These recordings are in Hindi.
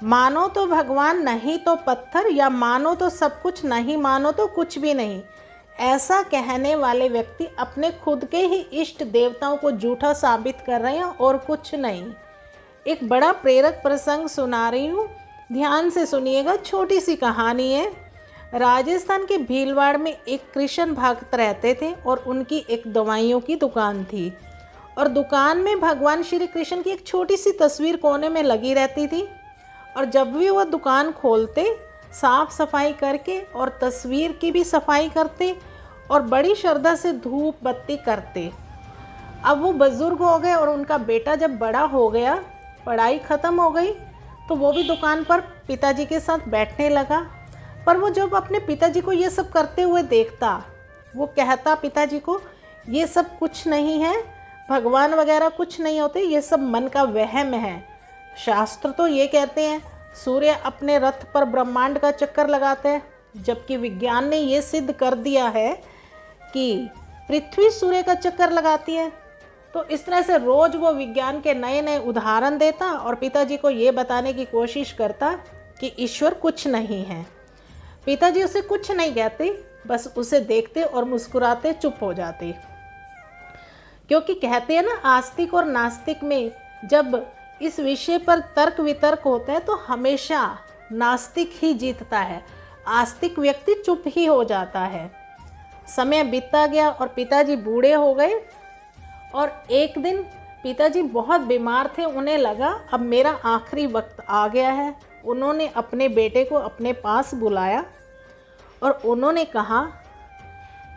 मानो तो भगवान, नहीं तो पत्थर, या मानो तो सब कुछ, नहीं मानो तो कुछ भी नहीं। ऐसा कहने वाले व्यक्ति अपने खुद के ही इष्ट देवताओं को झूठा साबित कर रहे हैं और कुछ नहीं। एक बड़ा प्रेरक प्रसंग सुना रही हूँ, ध्यान से सुनिएगा। छोटी सी कहानी है। राजस्थान के भीलवाड़ में एक कृष्ण भक्त रहते थे और उनकी एक दवाइयों की दुकान थी, और दुकान में भगवान श्री कृष्ण की एक छोटी सी तस्वीर कोने में लगी रहती थी। और जब भी वह दुकान खोलते, साफ सफाई करके और तस्वीर की भी सफाई करते और बड़ी श्रद्धा से धूप बत्ती करते। अब वो बुज़ुर्ग हो गए और उनका बेटा जब बड़ा हो गया, पढ़ाई ख़त्म हो गई, तो वो भी दुकान पर पिताजी के साथ बैठने लगा। पर वो जब अपने पिताजी को ये सब करते हुए देखता, वो कहता पिताजी को, ये सब कुछ नहीं है, भगवान वगैरह कुछ नहीं होते, ये सब मन का वहम है। शास्त्र तो ये कहते हैं सूर्य अपने रथ पर ब्रह्मांड का चक्कर लगाते हैं, जबकि विज्ञान ने ये सिद्ध कर दिया है कि पृथ्वी सूर्य का चक्कर लगाती है। तो इस तरह से रोज़ वो विज्ञान के नए नए उदाहरण देता और पिताजी को ये बताने की कोशिश करता कि ईश्वर कुछ नहीं है। पिताजी उसे कुछ नहीं कहते, बस उसे देखते और मुस्कुराते चुप हो जाते। क्योंकि कहते हैं ना, आस्तिक और नास्तिक में जब इस विषय पर तर्क वितर्क होते हैं तो हमेशा नास्तिक ही जीतता है, आस्तिक व्यक्ति चुप ही हो जाता है। समय बीतता गया और पिताजी बूढ़े हो गए, और एक दिन पिताजी बहुत बीमार थे। उन्हें लगा अब मेरा आखिरी वक्त आ गया है। उन्होंने अपने बेटे को अपने पास बुलाया और उन्होंने कहा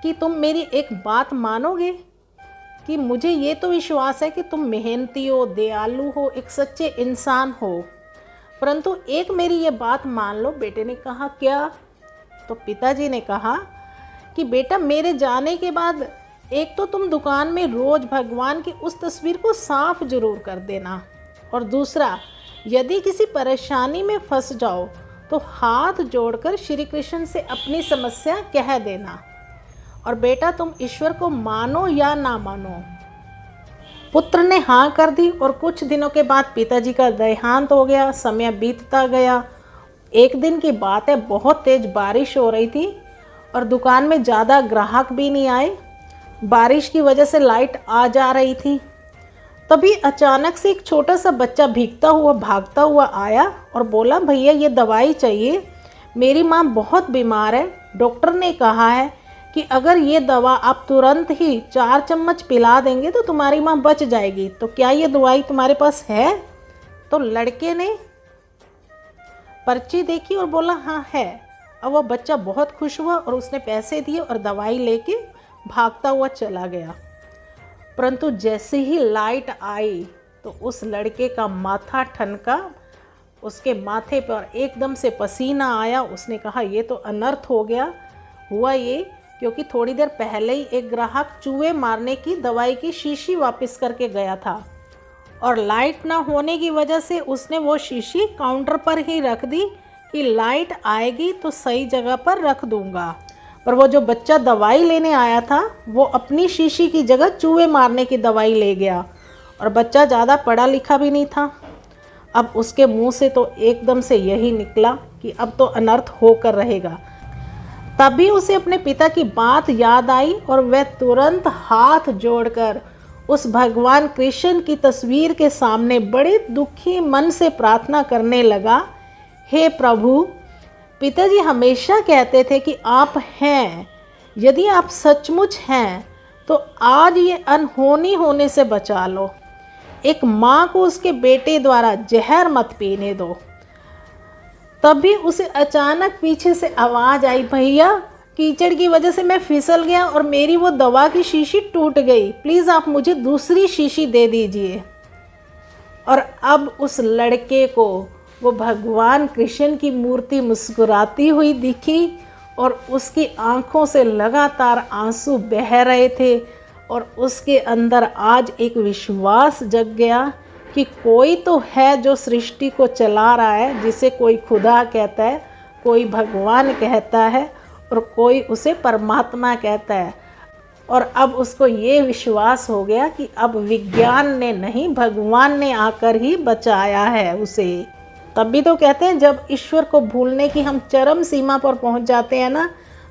कि तुम मेरी एक बात मानोगे कि मुझे ये तो विश्वास है कि तुम मेहनती हो, दयालु हो, एक सच्चे इंसान हो, परंतु एक मेरी ये बात मान लो। बेटे ने कहा क्या? तो पिताजी ने कहा कि बेटा, मेरे जाने के बाद एक तो तुम दुकान में रोज़ भगवान की उस तस्वीर को साफ जरूर कर देना, और दूसरा, यदि किसी परेशानी में फंस जाओ तो हाथ जोड़कर श्री कृष्ण से अपनी समस्या कह देना। और बेटा, तुम ईश्वर को मानो या ना मानो। पुत्र ने हाँ कर दी और कुछ दिनों के बाद पिताजी का देहांत हो गया। समय बीतता गया। एक दिन की बात है, बहुत तेज बारिश हो रही थी और दुकान में ज़्यादा ग्राहक भी नहीं आए। बारिश की वजह से लाइट आ जा रही थी। तभी अचानक से एक छोटा सा बच्चा भीगता हुआ भागता हुआ आया और बोला, भैया ये दवाई चाहिए, मेरी माँ बहुत बीमार है। डॉक्टर ने कहा है कि अगर ये दवा आप तुरंत ही 4 चम्मच पिला देंगे तो तुम्हारी माँ बच जाएगी। तो क्या ये दवाई तुम्हारे पास है? तो लड़के ने पर्ची देखी और बोला हाँ है। अब वह बच्चा बहुत खुश हुआ और उसने पैसे दिए और दवाई लेके भागता हुआ चला गया। परंतु जैसे ही लाइट आई तो उस लड़के का माथा ठनका, उसके माथे पर एकदम से पसीना आया। उसने कहा ये तो अनर्थ हो गया। हुआ ये क्योंकि थोड़ी देर पहले ही एक ग्राहक चूहे मारने की दवाई की शीशी वापस करके गया था, और लाइट ना होने की वजह से उसने वो शीशी काउंटर पर ही रख दी कि लाइट आएगी तो सही जगह पर रख दूंगा। पर वो जो बच्चा दवाई लेने आया था वो अपनी शीशी की जगह चूहे मारने की दवाई ले गया, और बच्चा ज़्यादा पढ़ा लिखा भी नहीं था। अब उसके मुंह से तो एकदम से यही निकला कि अब तो अनर्थ होकर रहेगा। तभी उसे अपने पिता की बात याद आई और वह तुरंत हाथ जोड़कर उस भगवान कृष्ण की तस्वीर के सामने बड़े दुखी मन से प्रार्थना करने लगा, हे प्रभु, पिताजी हमेशा कहते थे कि आप हैं, यदि आप सचमुच हैं तो आज ये अनहोनी होने से बचा लो। एक माँ को उसके बेटे द्वारा जहर मत पीने दो। तभी उसे अचानक पीछे से आवाज़ आई, भैया कीचड़ की वजह से मैं फिसल गया और मेरी वो दवा की शीशी टूट गई, प्लीज़ आप मुझे दूसरी शीशी दे दीजिए। और अब उस लड़के को वो भगवान कृष्ण की मूर्ति मुस्कुराती हुई दिखी और उसकी आंखों से लगातार आंसू बह रहे थे, और उसके अंदर आज एक विश्वास जग गया कि कोई तो है जो सृष्टि को चला रहा है, जिसे कोई खुदा कहता है, कोई भगवान कहता है और कोई उसे परमात्मा कहता है। और अब उसको ये विश्वास हो गया कि अब विज्ञान ने नहीं, भगवान ने आकर ही बचाया है उसे। तभी तो कहते हैं जब ईश्वर को भूलने की हम चरम सीमा पर पहुंच जाते हैं ना,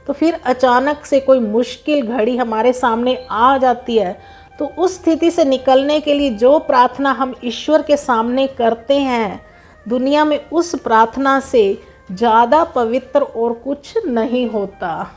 तो फिर अचानक से कोई मुश्किल घड़ी हमारे सामने आ जाती है, तो उस स्थिति से निकलने के लिए जो प्रार्थना हम ईश्वर के सामने करते हैं, दुनिया में उस प्रार्थना से ज़्यादा पवित्र और कुछ नहीं होता।